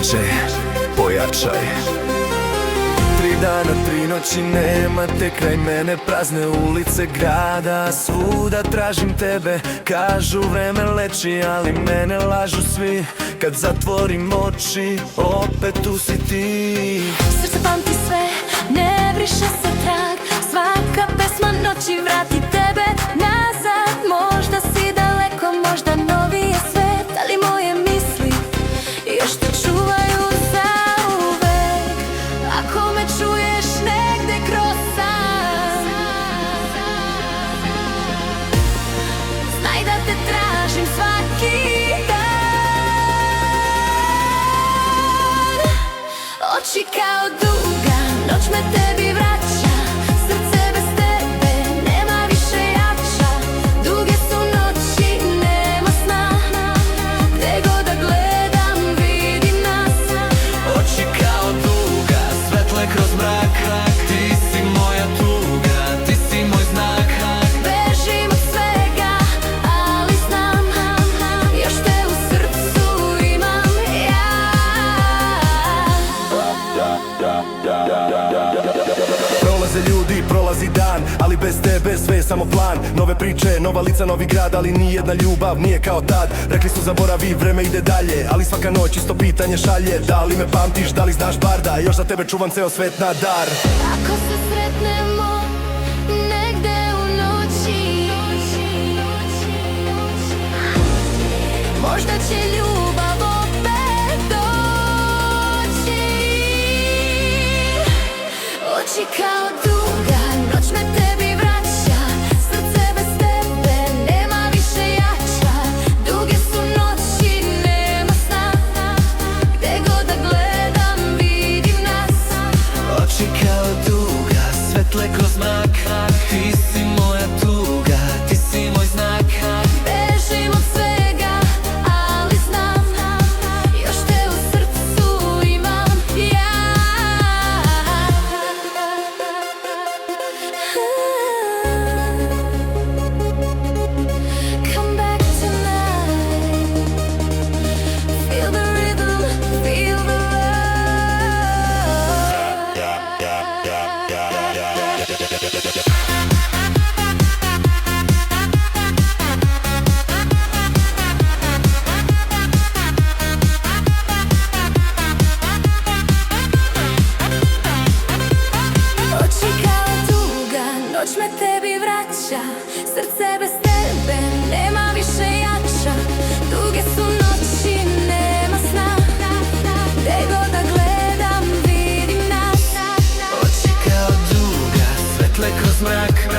DJ, pojačaj. 3 dana, 3 noći nema te kraj mene, prazne ulice grada, svuda tražim tebe. Kažu vreme leči, ali mene lažu svi. Kad zatvorim oči, opet tu si ti. Srce pamti sve, ne briše se trag. Svaka pesma noći vrati tebe nazad. Možda si daleko, možda novi je svet, ali moje misli još te čuvaju zauvek. Ako me čuješ negde kroz san, znaj da te tražim svaki dan. Oči kao duga, noć me tebi vraća. Srce bez tebe nema više jača. Duge su noći, nema sna. Gde god da gledam vidim nas. Oči kao duga, svetle kroz mrak. Ti si moja tuga, ti si moj znak. Bežim od svega, ali znam, još te u srcu imam ja. Prolaze ljudi, prolazi dan, ali bez tebe sve je samo plan. Nove priče, nova lica, novi grad, ali nijedna ljubav nije kao tad. Rekli su zaboravi, vreme ide dalje, ali svaka noć isto pitanje šalje. Da li me pamtiš, da li znaš bar da još za tebe čuvam ceo svet na dar. Ako se sretnemo negde u noći, možda će ljubav opet doći. Oči kao duga, noć me tebi vraća. Srce bez tebe nema više jača. Duge su noći, nema sna. Gde god da gledam vidim nas. Oči kao duga, svetle kroz mrak. Ti si moja tuga, ti si moj znak. Bežim od svega, ali znam, još te u srcu imam ja. Come back tonight. Feel the rhythm, feel the Oči kao duga, noć me tebi vraća. Srce bez tebe nema više jača. Duge su noći, nema sna. Gde god da gledam vidim nas. Oči kao duga, svetle kroz mrak.